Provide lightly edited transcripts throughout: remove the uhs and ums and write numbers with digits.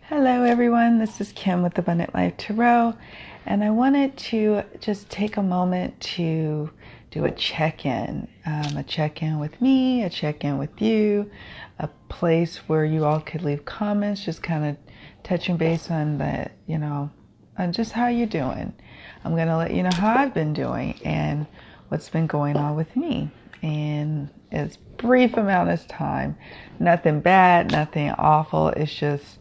Hello everyone, this is Kim with Abundant Life Tarot, and I wanted to just take a moment to do a check-in with me, a check-in with you, a place where you all could leave comments, just kind of touching base on the, on just how you're doing. I'm going to let you know how I've been doing and what's been going on with me in as brief amount of time. Nothing bad, nothing awful, it's just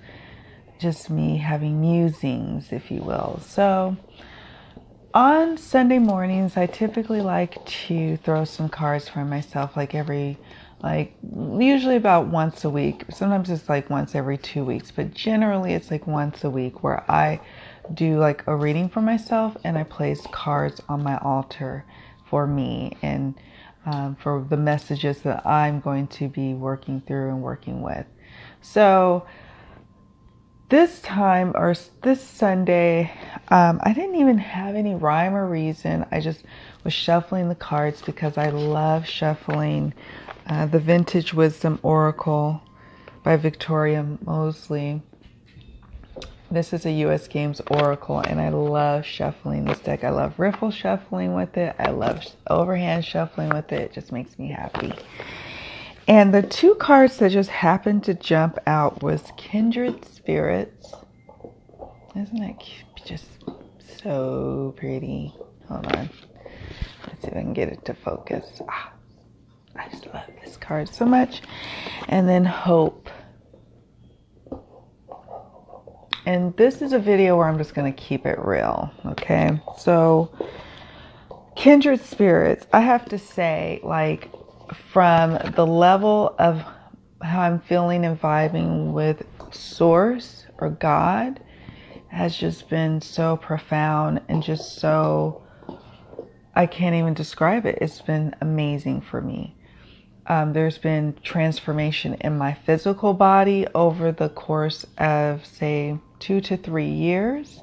me having musings, if you will. So on Sunday mornings, I typically like to throw some cards for myself, usually about once a week. Sometimes it's like once every 2 weeks, but generally it's like once a week where I do like a reading for myself and I place cards on my altar for me and for the messages that I'm going to be working through and working with. So this time, or this Sunday, I didn't even have any rhyme or reason. I just was shuffling the cards because I love shuffling the Vintage Wisdom Oracle by Victoria Mosley. This is a U.S. Games Oracle, and I love shuffling this deck. I love riffle shuffling with it. I love overhand shuffling with it. It just makes me happy. And the two cards that just happened to jump out was Kindred Spirits. Isn't that just so pretty? Hold on. Let's see if I can get it to focus. I just love this card so much. And then Hope. And this is a video where I'm just going to keep it real, okay? So, Kindred Spirits, I have to say, from the level of how I'm feeling and vibing with Source or God has just been so profound and just so, I can't even describe it. It's been amazing for me. There's been transformation in my physical body over the course of, say, 2 to 3 years.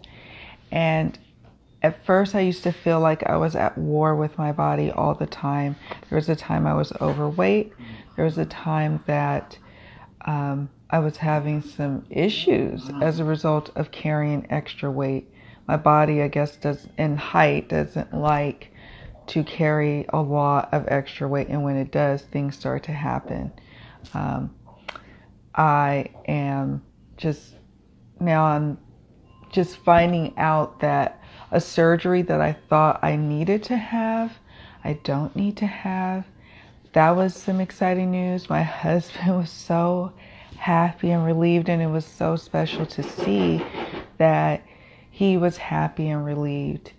And at first, I used to feel like I was at war with my body all the time. There was a time I was overweight. There was a time that I was having some issues as a result of carrying extra weight. My body, I guess, doesn't like to carry a lot of extra weight. And when it does, things start to happen. I'm just finding out that a surgery that I thought I needed to have, I don't need to have. That was some exciting news. My husband was so happy and relieved, and it was so special to see that he was happy and relieved.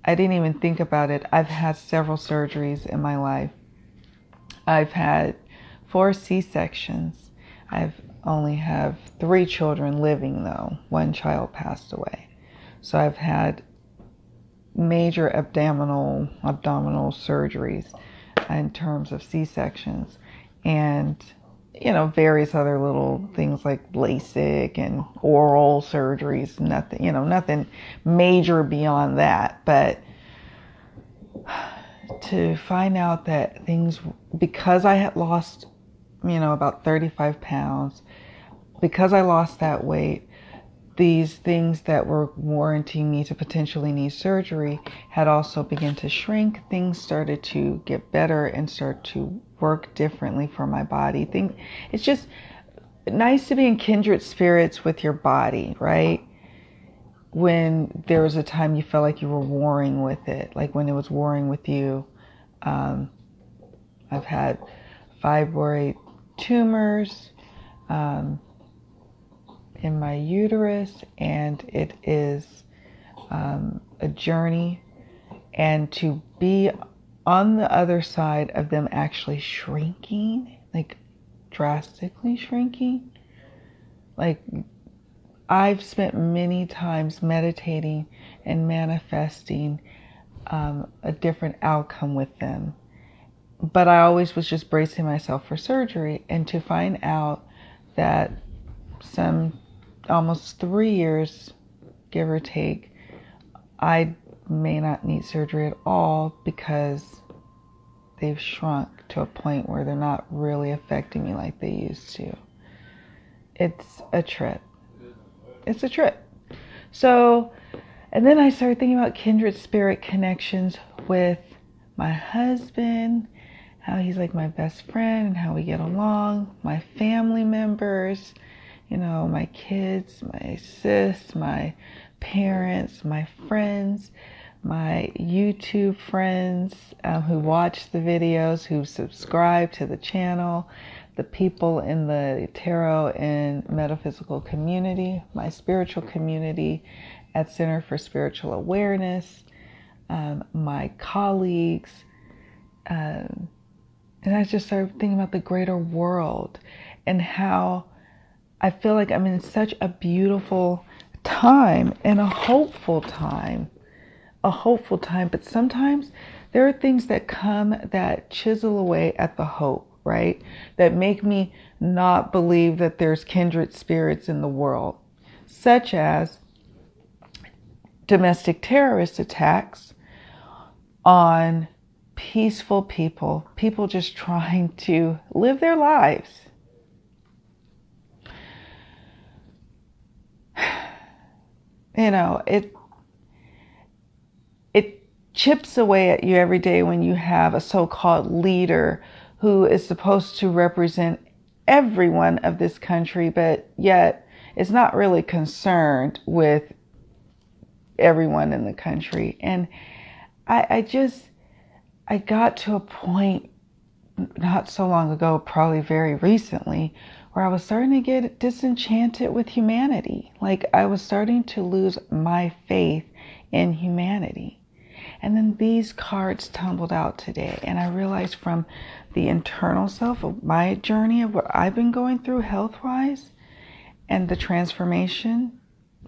I didn't even think about it. I've had several surgeries in my life. I've had 4 C-sections. I've only have 3 children living though. 1 child passed away. So I've had major abdominal surgeries in terms of C-sections and, various other little things like LASIK and oral surgeries, nothing major beyond that. But to find out that because I had lost, about 35 pounds, because I lost that weight, these things that were warranting me to potentially need surgery had also begun to shrink. Things started to get better and start to work differently for my body. It's just nice to be in kindred spirits with your body, right? When there was a time you felt like you were warring with it, like when it was warring with you. I've had fibroid tumors, in my uterus, and it is a journey, and to be on the other side of them actually shrinking, like drastically shrinking, like I've spent many times meditating and manifesting a different outcome with them, but I always was just bracing myself for surgery. And to find out that some almost 3 years, give or take, I may not need surgery at all because they've shrunk to a point where they're not really affecting me like they used to. It's a trip. It's a trip. So, and then I started thinking about kindred spirit connections with my husband, how he's like my best friend and how we get along, my family members, you know, my kids, my sis, my parents, my friends, my YouTube friends who watch the videos, who subscribe to the channel, the people in the tarot and metaphysical community, my spiritual community at Center for Spiritual Awareness, my colleagues, and I just started thinking about the greater world and how I feel like I'm in such a beautiful time and a hopeful time, but sometimes there are things that come that chisel away at the hope, right? That make me not believe that there's kindred spirits in the world, such as domestic terrorist attacks on peaceful people just trying to live their lives. You know, it chips away at you every day when you have a so-called leader who is supposed to represent everyone of this country, but yet is not really concerned with everyone in the country. And I got to a point not so long ago, probably very recently, where I was starting to get disenchanted with humanity. Like I was starting to lose my faith in humanity. And then these cards tumbled out today, and I realized from the internal self of my journey of what I've been going through health-wise, and the transformation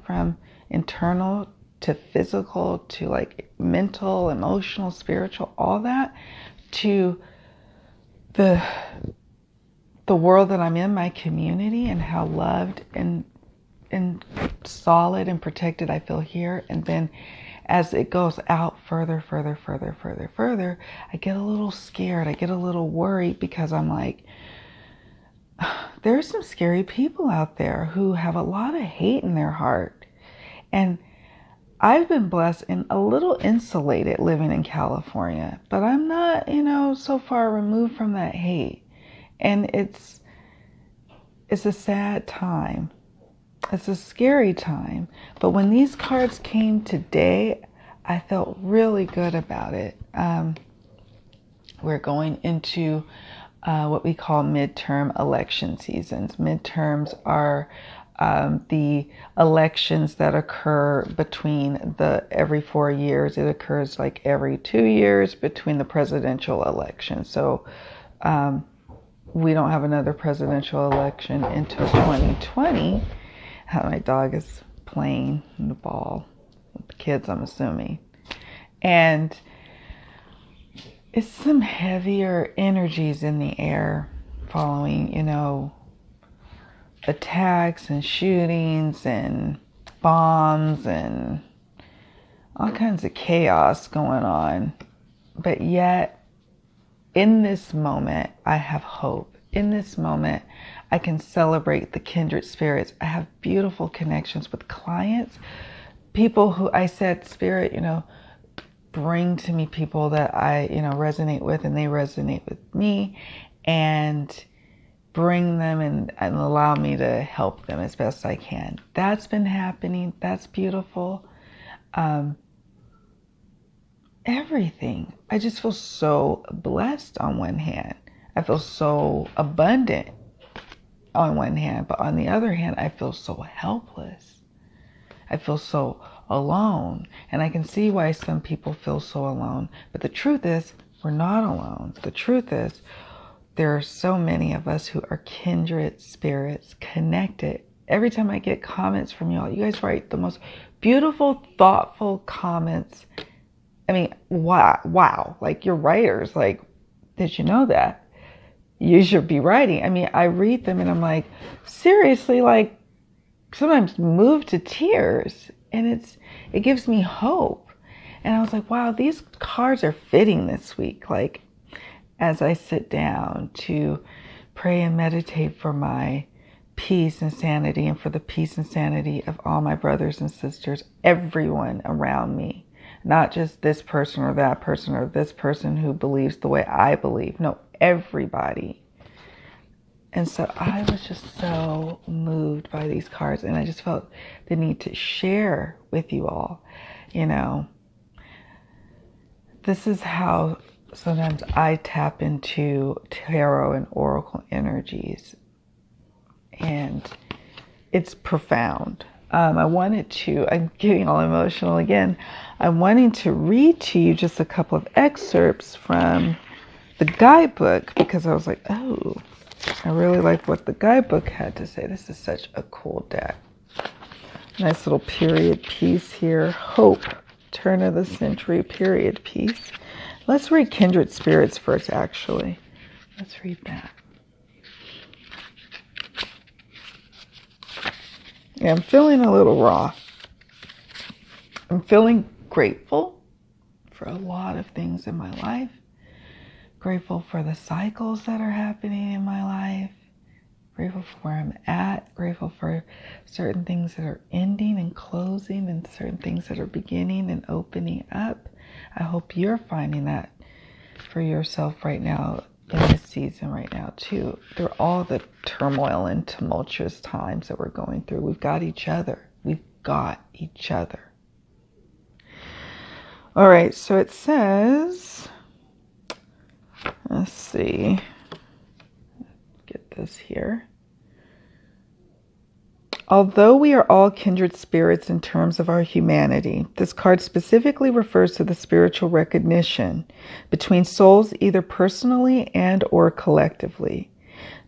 from internal to physical to like mental, emotional, spiritual, all that, to the world that I'm in, my community, and how loved and solid and protected I feel here. And then as it goes out further, I get a little scared. I get a little worried because I'm like, there's some scary people out there who have a lot of hate in their heart. And I've been blessed and a little insulated living in California, but I'm not, so far removed from that hate. And it's a sad time. It's a scary time. But when these cards came today, I felt really good about it. We're going into what we call midterm election seasons. Midterms are the elections that occur between every 4 years. It occurs like every 2 years between the presidential elections. So we don't have another presidential election until 2020. My dog is playing the ball with the kids, I'm assuming. And it's some heavier energies in the air following, attacks and shootings and bombs and all kinds of chaos going on. But yet, in this moment, I have hope. In this moment, I can celebrate the kindred spirits. I have beautiful connections with clients, people who I said, Spirit, bring to me people that I, resonate with and they resonate with me, and bring them and allow me to help them as best I can. That's been happening. That's beautiful. Everything. I just feel so blessed on one hand. I feel so abundant on one hand, but on the other hand, I feel so helpless. I feel so alone. And I can see why some people feel so alone. But the truth is, we're not alone. The truth is, there are so many of us who are kindred spirits, connected. Every time I get comments from y'all, you guys write the most beautiful, thoughtful comments. I mean, wow. Like, you're writers. Like, did you know that? You should be writing. I mean, I read them and I'm like, seriously, like, sometimes moved to tears. And it gives me hope. And I was like, wow, these cards are fitting this week. Like, as I sit down to pray and meditate for my peace and sanity, and for the peace and sanity of all my brothers and sisters, everyone around me. Not just this person or that person or this person who believes the way I believe. No, everybody. And so I was just so moved by these cards, and I just felt the need to share with you all. You know, this is how sometimes I tap into tarot and oracle energies, and it's profound. I'm getting all emotional again. I'm wanting to read to you just a couple of excerpts from the guidebook, because I was like, oh, I really like what the guidebook had to say. This is such a cool deck. Nice little period piece here. Hope, turn of the century period piece. Let's read Kindred Spirits first, actually. Let's read that. Yeah, I'm feeling a little raw. I'm feeling grateful for a lot of things in my life. Grateful for the cycles that are happening in my life. Grateful for where I'm at. Grateful for certain things that are ending and closing, and certain things that are beginning and opening up. I hope you're finding that for yourself right now, in this season right now too. Through all the turmoil and tumultuous times that we're going through, we've got each other. We've got each other. All right, so it says, let's see, get this here. Although we are all kindred spirits in terms of our humanity, this card specifically refers to the spiritual recognition between souls, either personally and or collectively.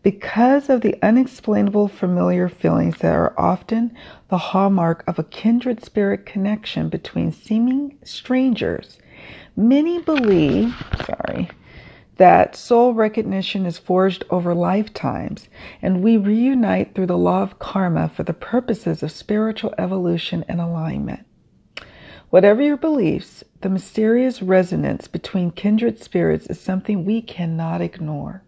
Because of the unexplainable familiar feelings that are often the hallmark of a kindred spirit connection between seeming strangers, many believe, that soul recognition is forged over lifetimes, and we reunite through the law of karma for the purposes of spiritual evolution and alignment. Whatever your beliefs, the mysterious resonance between kindred spirits is something we cannot ignore.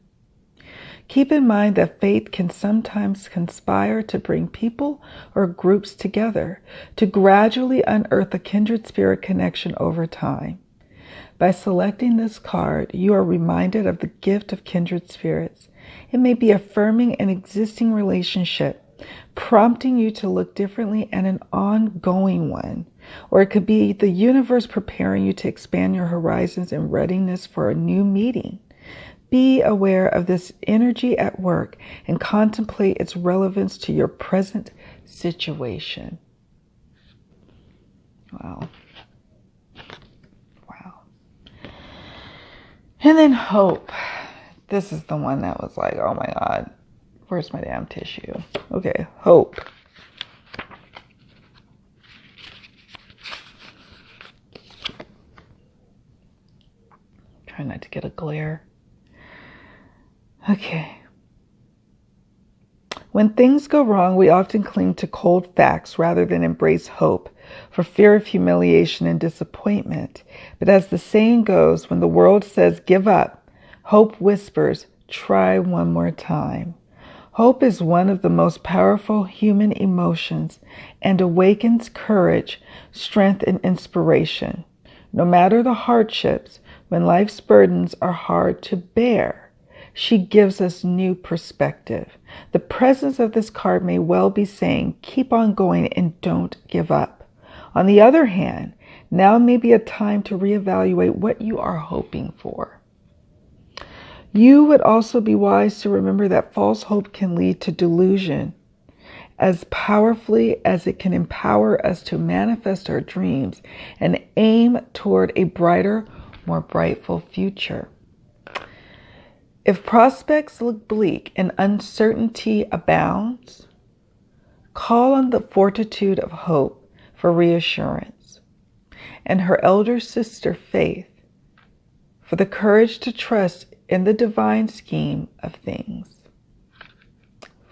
Keep in mind that fate can sometimes conspire to bring people or groups together to gradually unearth a kindred spirit connection over time. By selecting this card, you are reminded of the gift of kindred spirits. It may be affirming an existing relationship, prompting you to look differently at an ongoing one. Or it could be the universe preparing you to expand your horizons in readiness for a new meeting. Be aware of this energy at work and contemplate its relevance to your present situation. Wow. And then hope. This is the one that was like, oh my God, where's my damn tissue? Okay, hope. Try not to get a glare. Okay. When things go wrong, we often cling to cold facts rather than embrace hope, for fear of humiliation and disappointment. But as the saying goes, when the world says give up, hope whispers, try one more time. Hope is one of the most powerful human emotions and awakens courage, strength, and inspiration. No matter the hardships, when life's burdens are hard to bear, she gives us new perspective. The presence of this card may well be saying, keep on going and don't give up. On the other hand, now may be a time to reevaluate what you are hoping for. You would also be wise to remember that false hope can lead to delusion as powerfully as it can empower us to manifest our dreams and aim toward a brighter, more brightful future. If prospects look bleak and uncertainty abounds, call on the fortitude of hope for reassurance, and her elder sister Faith for the courage to trust in the divine scheme of things.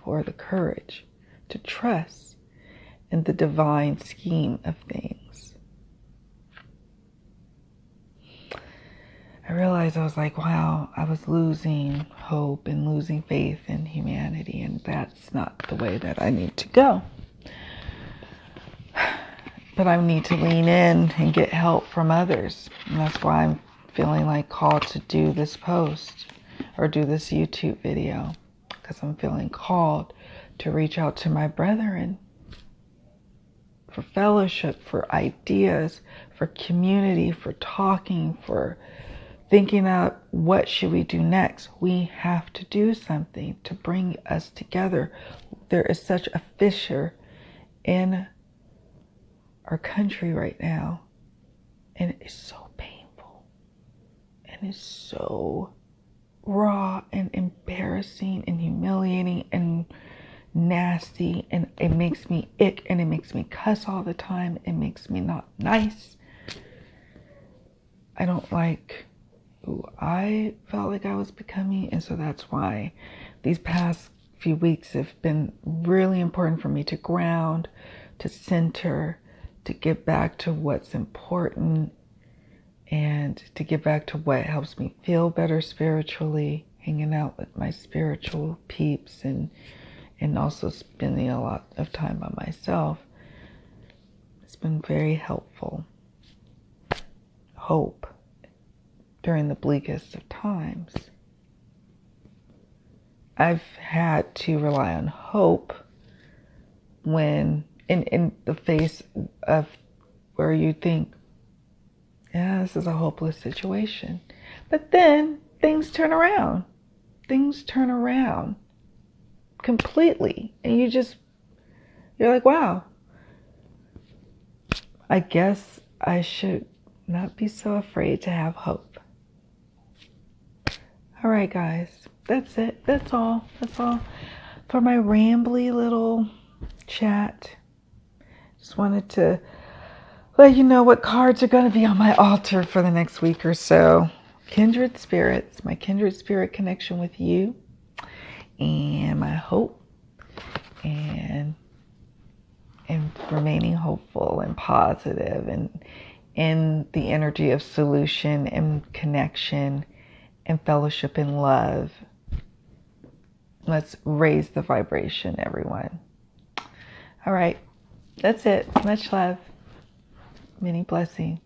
For the courage to trust in the divine scheme of things. I realized I was like, wow, I was losing hope and losing faith in humanity, and that's not the way that I need to go. But I need to lean in and get help from others. And that's why I'm feeling like called to do this post or do this YouTube video, because I'm feeling called to reach out to my brethren for fellowship, for ideas, for community, for talking, for thinking out what should we do next. We have to do something to bring us together. There is such a fissure in our country right now, and it's so painful, and it's so raw and embarrassing and humiliating and nasty, and it makes me ick, and it makes me cuss all the time. It makes me not nice. I don't like who I felt like I was becoming, and so that's why these past few weeks have been really important for me to ground, to center, to get back to what's important, and to get back to what helps me feel better spiritually, hanging out with my spiritual peeps, and also spending a lot of time by myself. It's been very helpful. Hope during the bleakest of times. I've had to rely on hope when in the face of where you think, yeah, this is a hopeless situation. But then things turn around. Things turn around completely. And you're like, wow, I guess I should not be so afraid to have hope. All right, guys, that's it. That's all for my rambly little chat. Just wanted to let you know what cards are going to be on my altar for the next week or so. Kindred spirits, my kindred spirit connection with you, and my hope, and remaining hopeful and positive, and in the energy of solution and connection and fellowship and love. Let's raise the vibration, everyone. All right. That's it. Much love. Many blessings.